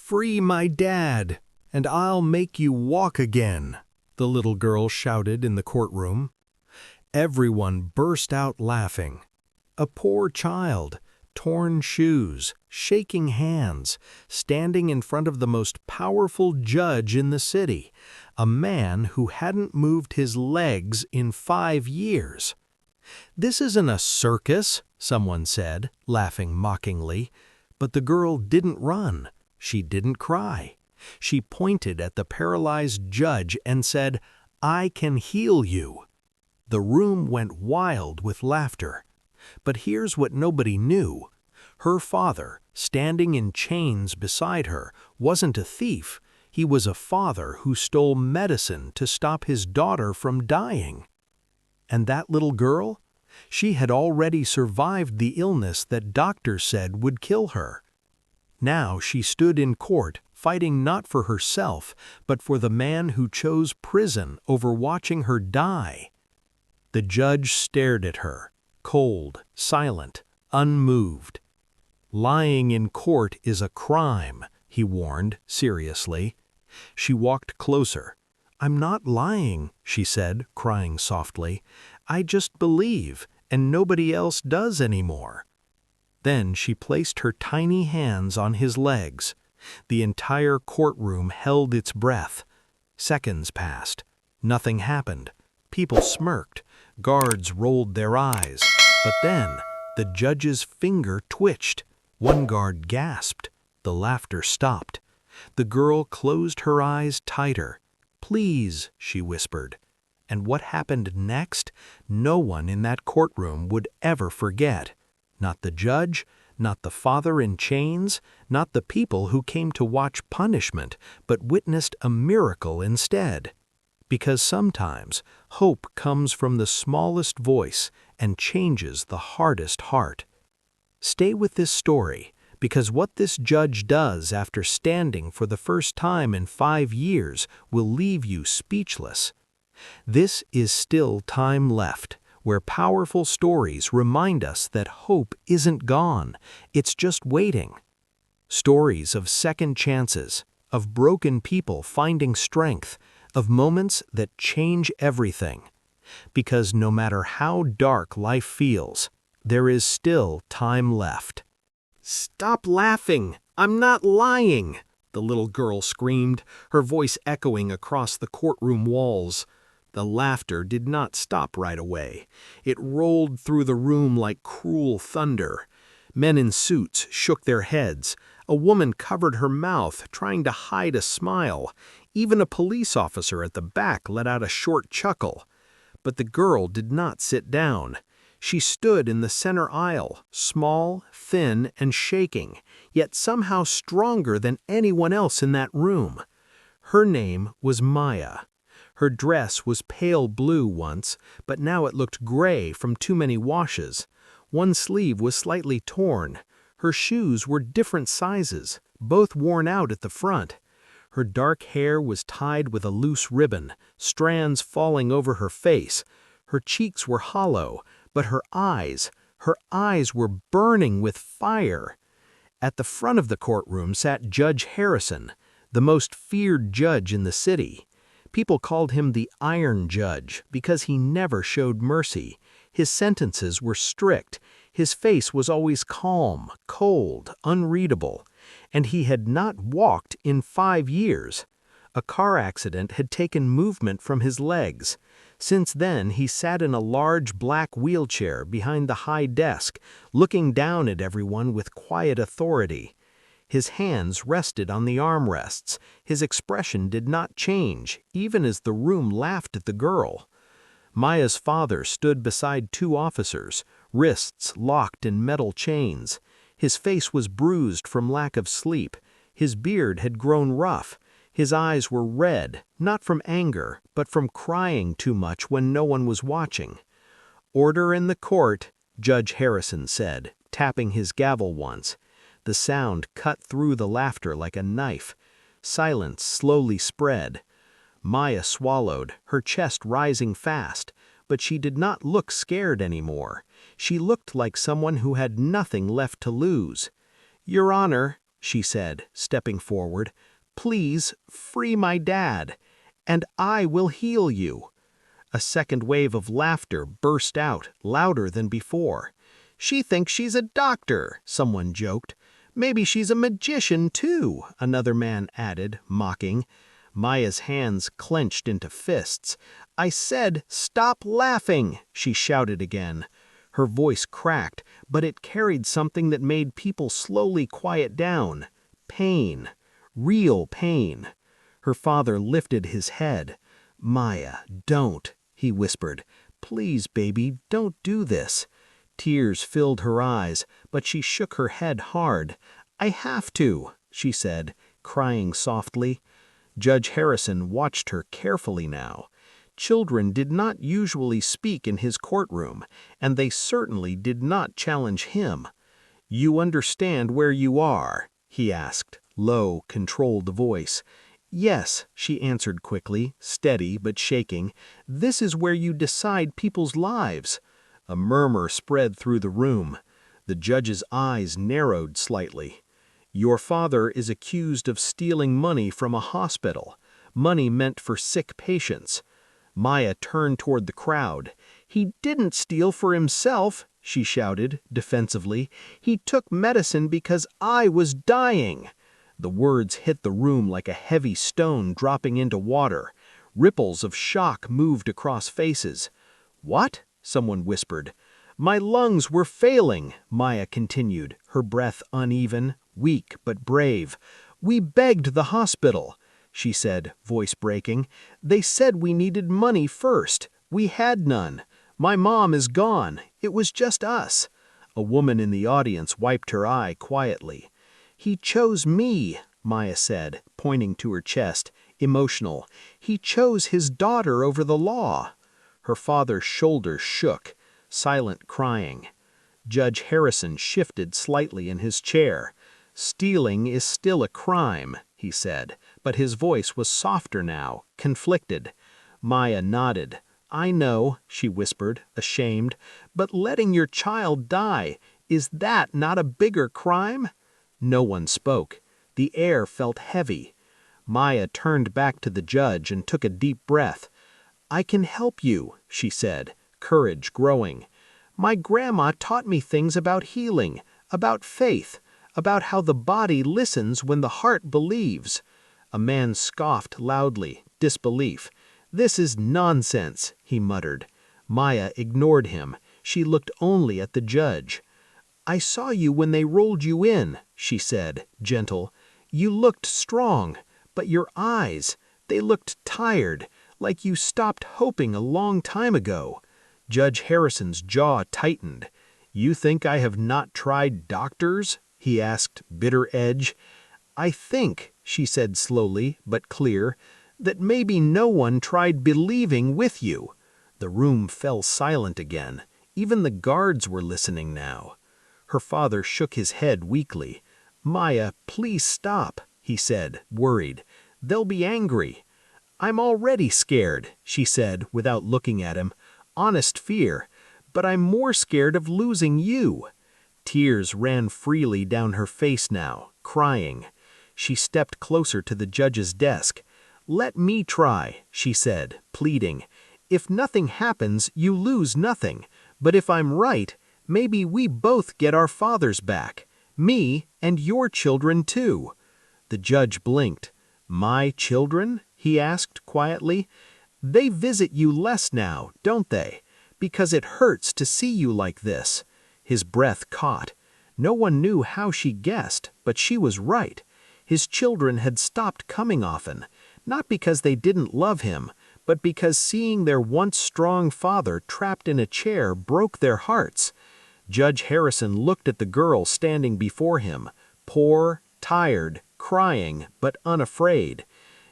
Free my dad, and I'll make you walk again," the little girl shouted in the courtroom. Everyone burst out laughing. A poor child, torn shoes, shaking hands, standing in front of the most powerful judge in the city, a man who hadn't moved his legs in 5 years. "This isn't a circus," someone said, laughing mockingly. But the girl didn't run. She didn't cry. She pointed at the paralyzed judge and said, "I can heal you." The room went wild with laughter. But here's what nobody knew. Her father, standing in chains beside her, wasn't a thief. He was a father who stole medicine to stop his daughter from dying. And that little girl? She had already survived the illness that doctors said would kill her. Now she stood in court, fighting not for herself, but for the man who chose prison over watching her die. The judge stared at her, cold, silent, unmoved. "Lying in court is a crime," he warned seriously. She walked closer. "I'm not lying," she said, crying softly. "I just believe, and nobody else does anymore." Then she placed her tiny hands on his legs. The entire courtroom held its breath. Seconds passed. Nothing happened. People smirked. Guards rolled their eyes. But then, the judge's finger twitched. One guard gasped. The laughter stopped. The girl closed her eyes tighter. "Please," she whispered. And what happened next, no one in that courtroom would ever forget. Not the judge, not the father in chains, not the people who came to watch punishment, but witnessed a miracle instead. Because sometimes hope comes from the smallest voice and changes the hardest heart. Stay with this story, because what this judge does after standing for the first time in 5 years will leave you speechless. This is Still Time Left, where powerful stories remind us that hope isn't gone, it's just waiting. Stories of second chances, of broken people finding strength, of moments that change everything. Because no matter how dark life feels, there is still time left. "Stop laughing! I'm not lying!" the little girl screamed, her voice echoing across the courtroom walls. The laughter did not stop right away. It rolled through the room like cruel thunder. Men in suits shook their heads. A woman covered her mouth, trying to hide a smile. Even a police officer at the back let out a short chuckle. But the girl did not sit down. She stood in the center aisle, small, thin, and shaking, yet somehow stronger than anyone else in that room. Her name was Maya. Her dress was pale blue once, but now it looked gray from too many washes. One sleeve was slightly torn. Her shoes were different sizes, both worn out at the front. Her dark hair was tied with a loose ribbon, strands falling over her face. Her cheeks were hollow, but her eyes were burning with fire. At the front of the courtroom sat Judge Harrison, the most feared judge in the city. People called him the Iron Judge because he never showed mercy. His sentences were strict. His face was always calm, cold, unreadable. And he had not walked in 5 years. A car accident had taken movement from his legs. Since then, he sat in a large black wheelchair behind the high desk, looking down at everyone with quiet authority. His hands rested on the armrests. His expression did not change, even as the room laughed at the girl. Maya's father stood beside 2 officers, wrists locked in metal chains. His face was bruised from lack of sleep. His beard had grown rough. His eyes were red, not from anger, but from crying too much when no one was watching. "Order in the court," Judge Harrison said, tapping his gavel once. The sound cut through the laughter like a knife. Silence slowly spread. Maya swallowed, her chest rising fast, but she did not look scared anymore. She looked like someone who had nothing left to lose. "Your Honor," she said, stepping forward. "Please, free my dad, and I will heal you." A second wave of laughter burst out, louder than before. "She thinks she's a doctor," someone joked. "Maybe she's a magician, too," another man added, mocking. Maya's hands clenched into fists. "I said, stop laughing," she shouted again. Her voice cracked, but it carried something that made people slowly quiet down. Pain. Real pain. Her father lifted his head. "Maya, don't," he whispered. "Please, baby, don't do this." Tears filled her eyes, but she shook her head hard. "I have to," she said, crying softly. Judge Harrison watched her carefully now. Children did not usually speak in his courtroom, and they certainly did not challenge him. "You understand where you are?" he asked, low, controlled voice. "Yes," she answered quickly, steady but shaking. "This is where you decide people's lives." A murmur spread through the room. The judge's eyes narrowed slightly. "Your father is accused of stealing money from a hospital, money meant for sick patients." Maya turned toward the crowd. "He didn't steal for himself," she shouted, defensively. "He took medicine because I was dying." The words hit the room like a heavy stone dropping into water. Ripples of shock moved across faces. "What?" someone whispered. "My lungs were failing," Maya continued, her breath uneven, weak but brave. "We begged the hospital," she said, voice breaking. "They said we needed money first. We had none. My mom is gone. It was just us." A woman in the audience wiped her eye quietly. "He chose me," Maya said, pointing to her chest, emotional. "He chose his daughter over the law." Her father's shoulders shook, silent crying. Judge Harrison shifted slightly in his chair. "Stealing is still a crime," he said, but his voice was softer now, conflicted. Maya nodded. "I know," she whispered, ashamed, "but letting your child die, is that not a bigger crime?" No one spoke. The air felt heavy. Maya turned back to the judge and took a deep breath. "I can help you," she said, courage growing. "My grandma taught me things about healing, about faith, about how the body listens when the heart believes." A man scoffed loudly, disbelief. "This is nonsense," he muttered. Maya ignored him. She looked only at the judge. "I saw you when they rolled you in," she said, gentle. "You looked strong, but your eyes, they looked tired, like you stopped hoping a long time ago." Judge Harrison's jaw tightened. "You think I have not tried doctors?" he asked, bitter edge. "I think," she said slowly but clear, "that maybe no one tried believing with you." The room fell silent again. Even the guards were listening now. Her father shook his head weakly. "Maya, please stop," he said, worried. "They'll be angry." "I'm already scared," she said without looking at him. "Honest fear. But I'm more scared of losing you." Tears ran freely down her face now, crying. She stepped closer to the judge's desk. "Let me try," she said, pleading. "If nothing happens, you lose nothing. But if I'm right, maybe we both get our fathers back. Me and your children, too." The judge blinked. "My children?" he asked quietly. "They visit you less now, don't they? Because it hurts to see you like this." His breath caught. No one knew how she guessed, but she was right. His children had stopped coming often, not because they didn't love him, but because seeing their once strong father trapped in a chair broke their hearts. Judge Harrison looked at the girl standing before him, poor, tired, crying, but unafraid.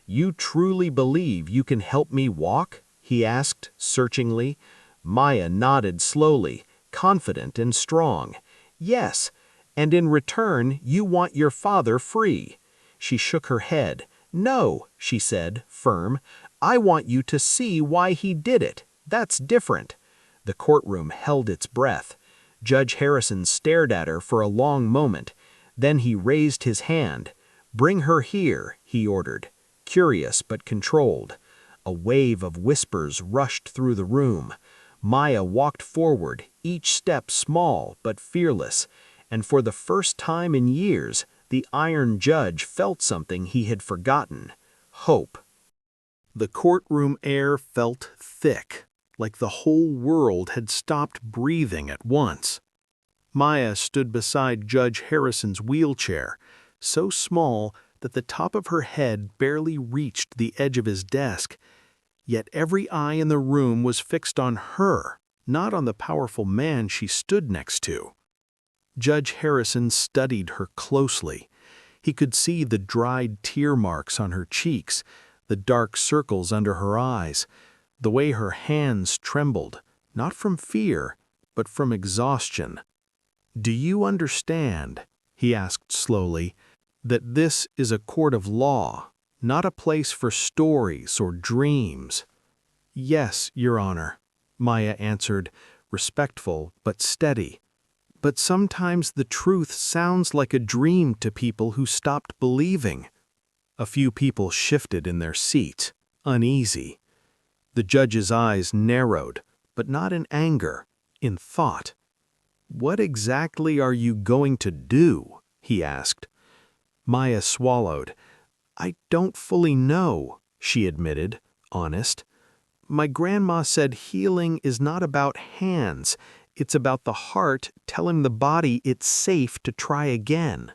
"You truly believe you can help me walk?" he asked, searchingly. Maya nodded slowly, confident and strong. "Yes, and in return you want your father free." She shook her head. "No," she said, firm. "I want you to see why he did it. That's different." The courtroom held its breath. Judge Harrison stared at her for a long moment. Then he raised his hand. "Bring her here," he ordered, curious but controlled. A wave of whispers rushed through the room. Maya walked forward, each step small but fearless, and for the first time in years, the Iron Judge felt something he had forgotten: hope. The courtroom air felt thick, like the whole world had stopped breathing at once. Maya stood beside Judge Harrison's wheelchair, so small that the top of her head barely reached the edge of his desk. Yet every eye in the room was fixed on her, not on the powerful man she stood next to. Judge Harrison studied her closely. He could see the dried tear marks on her cheeks, the dark circles under her eyes, the way her hands trembled, not from fear, but from exhaustion. "Do you understand," he asked slowly, "that this is a court of law, not a place for stories or dreams?" "Yes, Your Honor," Maya answered, respectful but steady. "But sometimes the truth sounds like a dream to people who stopped believing." A few people shifted in their seats, uneasy. The judge's eyes narrowed, but not in anger, in thought. "What exactly are you going to do?" he asked. Maya swallowed. "I don't fully know," she admitted, honest. "My grandma said healing is not about hands, it's about the heart telling the body it's safe to try again."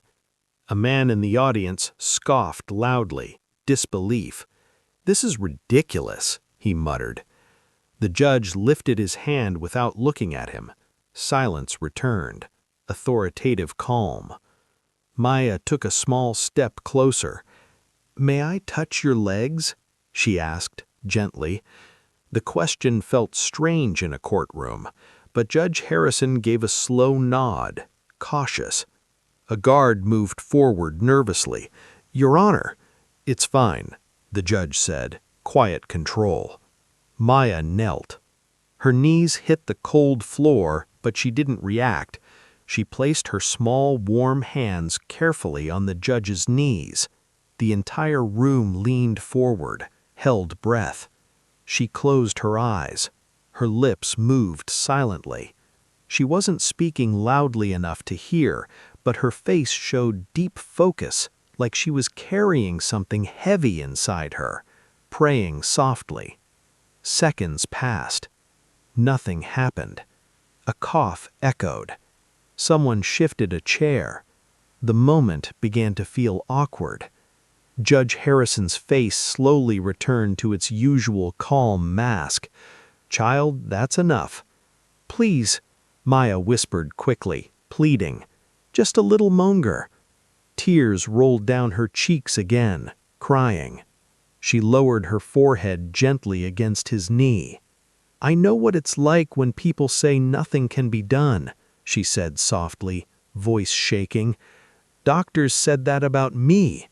A man in the audience scoffed loudly, disbelief. "This is ridiculous," he muttered. The judge lifted his hand without looking at him. Silence returned, authoritative calm. Maya took a small step closer. "May I touch your legs?" she asked, gently. The question felt strange in a courtroom, but Judge Harrison gave a slow nod, cautious. A guard moved forward nervously. "Your Honor." "It's fine," the judge said, quiet control. Maya knelt. Her knees hit the cold floor, but she didn't react. She placed her small, warm hands carefully on the judge's knees. The entire room leaned forward, held breath. She closed her eyes. Her lips moved silently. She wasn't speaking loudly enough to hear, but her face showed deep focus, like she was carrying something heavy inside her, praying softly. Seconds passed. Nothing happened. A cough echoed. Someone shifted a chair. The moment began to feel awkward. Judge Harrison's face slowly returned to its usual calm mask. "Child, that's enough." "Please," Maya whispered quickly, pleading. "Just a little longer." Tears rolled down her cheeks again, crying. She lowered her forehead gently against his knee. "I know what it's like when people say nothing can be done," she said softly, voice shaking. "Doctors said that about me."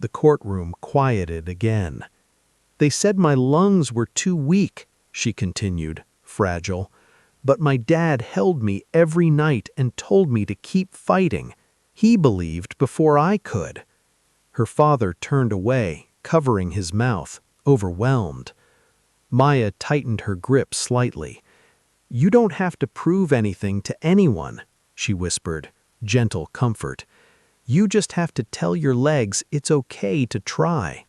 The courtroom quieted again. "They said my lungs were too weak," she continued, fragile. "But my dad held me every night and told me to keep fighting. He believed before I could." Her father turned away, covering his mouth, overwhelmed. Maya tightened her grip slightly. "You don't have to prove anything to anyone," she whispered, gentle comfort. "You just have to tell your legs it's okay to try."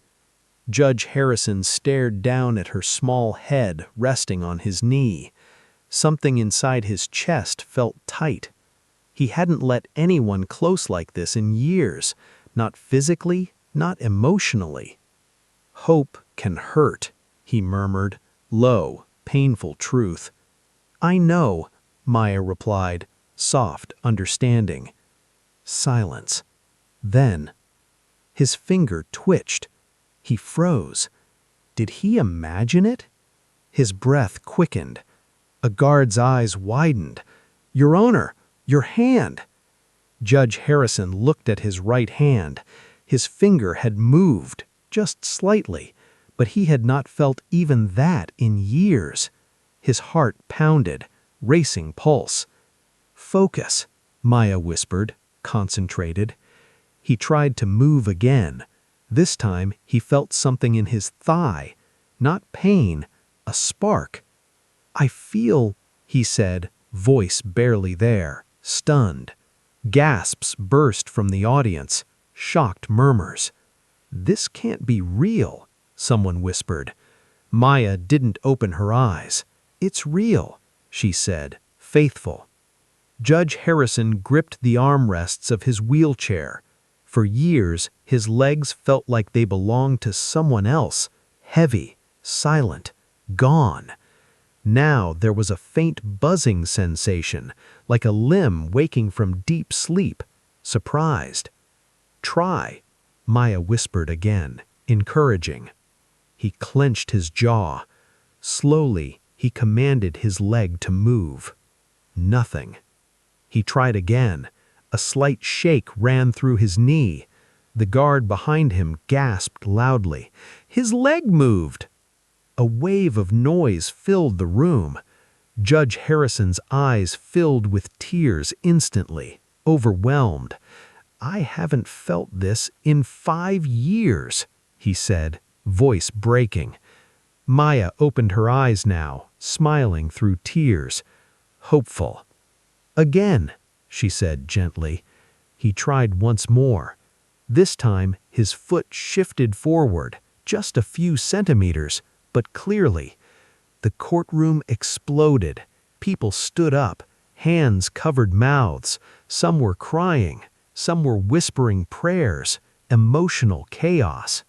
Judge Harrison stared down at her small head resting on his knee. Something inside his chest felt tight. He hadn't let anyone close like this in years, not physically, not emotionally. "Hope can hurt," he murmured, low, painful truth. "I know," Maya replied, soft, understanding. Silence. Then, his finger twitched. He froze. Did he imagine it? His breath quickened. A guard's eyes widened. "Your Honor, your hand!" Judge Harrison looked at his right hand. His finger had moved, just slightly, but he had not felt even that in years. His heart pounded, racing pulse. "Focus," Maya whispered, concentrated. He tried to move again. This time he felt something in his thigh. Not pain, a spark. "I feel," he said, voice barely there, stunned. Gasps burst from the audience, shocked murmurs. "This can't be real," someone whispered. Maya didn't open her eyes. "It's real," she said, faithful. Judge Harrison gripped the armrests of his wheelchair. For years, his legs felt like they belonged to someone else, heavy, silent, gone. Now there was a faint buzzing sensation, like a limb waking from deep sleep, surprised. "Try," Maya whispered again, encouraging. He clenched his jaw. Slowly, he commanded his leg to move. Nothing. He tried again. A slight shake ran through his knee. The guard behind him gasped loudly. "His leg moved!" A wave of noise filled the room. Judge Harrison's eyes filled with tears instantly, overwhelmed. "I haven't felt this in 5 years," he said, voice breaking. Maya opened her eyes now, smiling through tears. Hopeful. "Again," she said gently. He tried once more. This time his foot shifted forward, just a few centimeters, but clearly. The courtroom exploded. People stood up, hands covered mouths. Some were crying, some were whispering prayers, emotional chaos.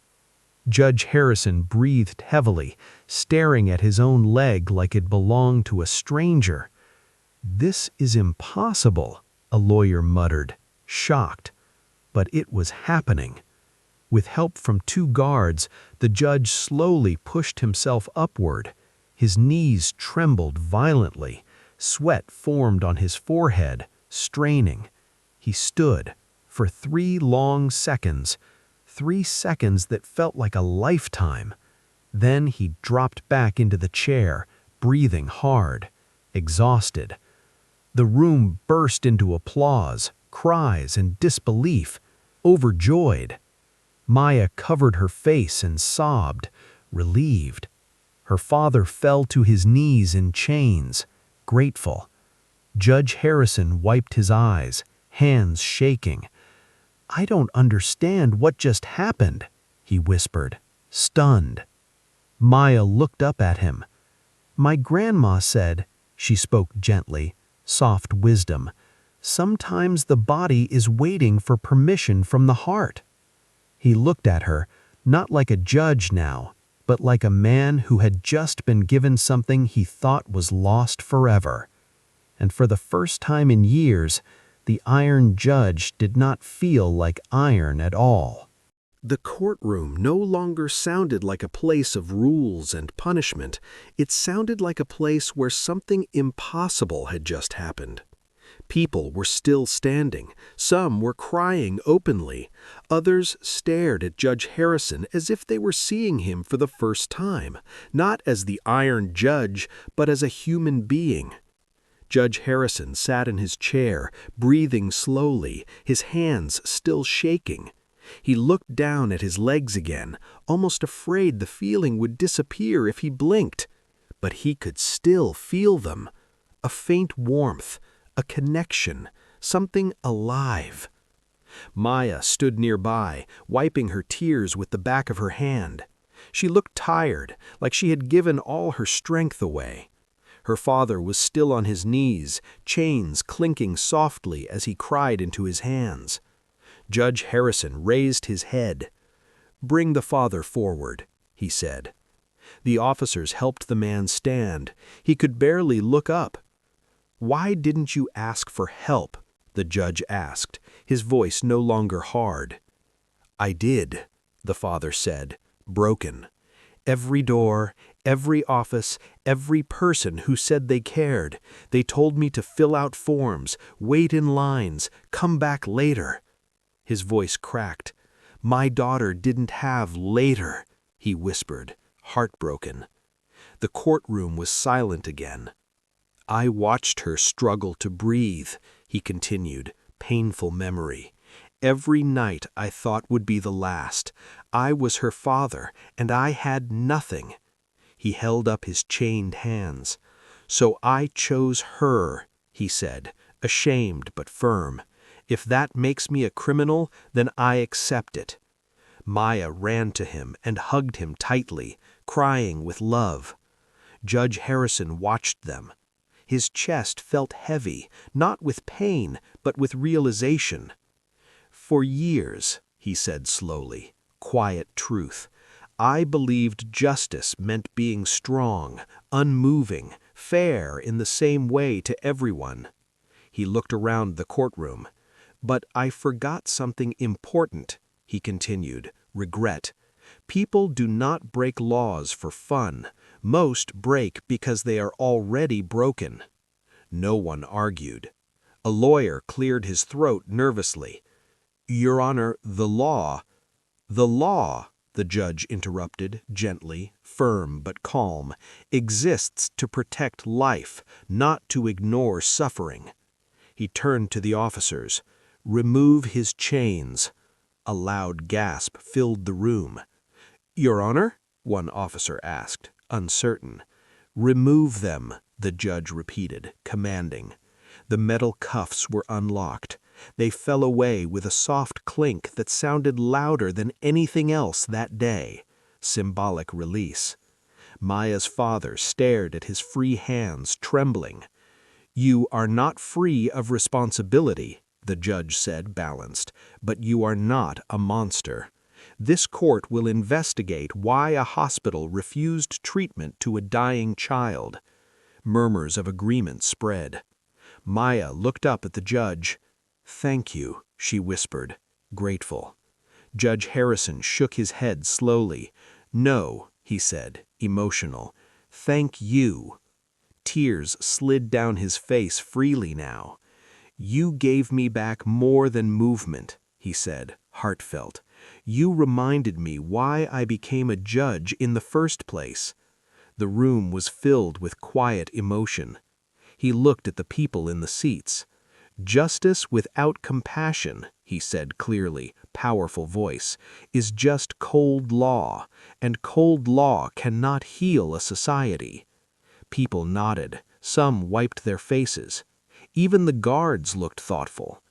Judge Harrison breathed heavily, staring at his own leg like it belonged to a stranger. "This is impossible," a lawyer muttered, shocked. But it was happening. With help from 2 guards, the judge slowly pushed himself upward. His knees trembled violently. Sweat formed on his forehead, straining. He stood for 3 long seconds, 3 seconds that felt like a lifetime. Then he dropped back into the chair, breathing hard, exhausted. The room burst into applause, cries, and disbelief, overjoyed. Maya covered her face and sobbed, relieved. Her father fell to his knees in chains, grateful. Judge Harrison wiped his eyes, hands shaking. "I don't understand what just happened," he whispered, stunned. Maya looked up at him. "My grandma said," she spoke gently, soft wisdom, "sometimes the body is waiting for permission from the heart." He looked at her, not like a judge now, but like a man who had just been given something he thought was lost forever. And for the first time in years, the iron judge did not feel like iron at all. The courtroom no longer sounded like a place of rules and punishment. It sounded like a place where something impossible had just happened. People were still standing. Some were crying openly. Others stared at Judge Harrison as if they were seeing him for the first time, not as the iron judge, but as a human being. Judge Harrison sat in his chair, breathing slowly, his hands still shaking. He looked down at his legs again, almost afraid the feeling would disappear if he blinked. But he could still feel them. A faint warmth, a connection, something alive. Maya stood nearby, wiping her tears with the back of her hand. She looked tired, like she had given all her strength away. Her father was still on his knees, chains clinking softly as he cried into his hands. Judge Harrison raised his head. "Bring the father forward," he said. The officers helped the man stand. He could barely look up. "Why didn't you ask for help?" the judge asked, his voice no longer hard. "I did," the father said, broken. "Every door, every office, every person who said they cared. They told me to fill out forms, wait in lines, come back later." His voice cracked. "My daughter didn't have later," he whispered, heartbroken. The courtroom was silent again. "I watched her struggle to breathe," he continued, painful memory. Every night I thought would be the last. I was her father, and I had nothing. He held up his chained hands. So I chose her, he said, ashamed but firm. If that makes me a criminal, then I accept it. Maya ran to him and hugged him tightly, crying with love. Judge Harrison watched them. His chest felt heavy, not with pain, but with realization. For years, he said slowly, quiet truth, I believed justice meant being strong, unmoving, fair in the same way to everyone. He looked around the courtroom. But I forgot something important, he continued, regret. People do not break laws for fun. Most break because they are already broken. No one argued. A lawyer cleared his throat nervously. Your Honor, the law, the judge interrupted, gently, firm but calm, exists to protect life, not to ignore suffering. He turned to the officers. Remove his chains. A loud gasp filled the room. Your Honor? One officer asked, uncertain. Remove them, the judge repeated, commanding. The metal cuffs were unlocked. They fell away with a soft clink that sounded louder than anything else that day. Symbolic release. Maya's father stared at his free hands, trembling. You are not free of responsibility, the judge said, balanced, but you are not a monster. This court will investigate why a hospital refused treatment to a dying child. Murmurs of agreement spread. Maya looked up at the judge. Thank you, she whispered, grateful. Judge Harrison shook his head slowly. No, he said, emotional. Thank you. Tears slid down his face freely now. You gave me back more than movement, he said, heartfelt. You reminded me why I became a judge in the first place. The room was filled with quiet emotion. He looked at the people in the seats. Justice without compassion, he said clearly, powerful voice, is just cold law, and cold law cannot heal a society. People nodded. Some wiped their faces. Even the guards looked thoughtful.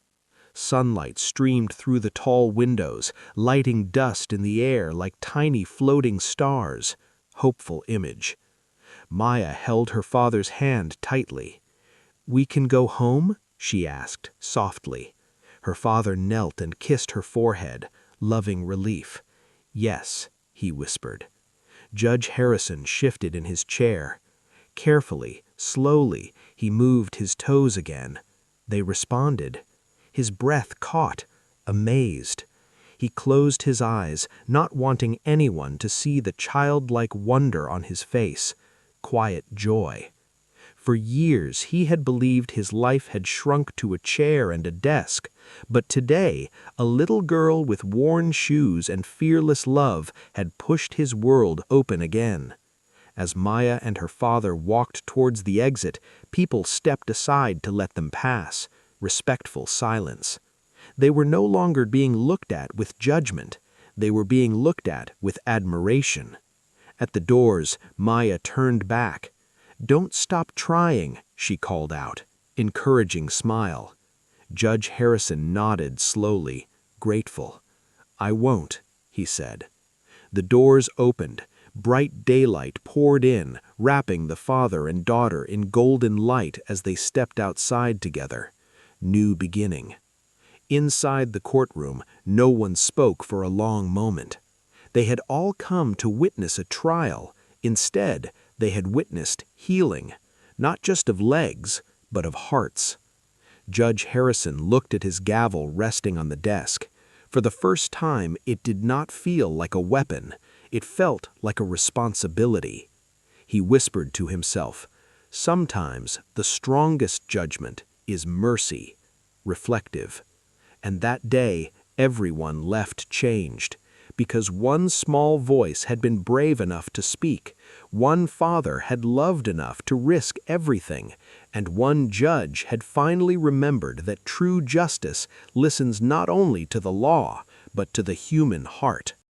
Sunlight streamed through the tall windows, lighting dust in the air like tiny floating stars. Hopeful image. Maya held her father's hand tightly. We can go home? She asked, softly. Her father knelt and kissed her forehead, loving relief. Yes, he whispered. Judge Harrison shifted in his chair. Carefully, slowly, he moved his toes again. They responded. His breath caught, amazed. He closed his eyes, not wanting anyone to see the childlike wonder on his face, quiet joy. For years he had believed his life had shrunk to a chair and a desk, but today a little girl with worn shoes and fearless love had pushed his world open again. As Maya and her father walked towards the exit, people stepped aside to let them pass, respectful silence. They were no longer being looked at with judgment. They were being looked at with admiration. At the doors, Maya turned back. Don't stop trying, she called out, encouraging smile. Judge Harrison nodded slowly, grateful. I won't, he said. The doors opened. Bright daylight poured in, wrapping the father and daughter in golden light as they stepped outside together. New beginning. Inside the courtroom, no one spoke for a long moment. They had all come to witness a trial. Instead, they had witnessed healing, not just of legs, but of hearts. Judge Harrison looked at his gavel resting on the desk. For the first time, it did not feel like a weapon. It felt like a responsibility. He whispered to himself, sometimes the strongest judgment is mercy, reflective. And that day, everyone left changed, because one small voice had been brave enough to speak, one father had loved enough to risk everything, And one judge had finally remembered that true justice listens not only to the law, but to the human heart.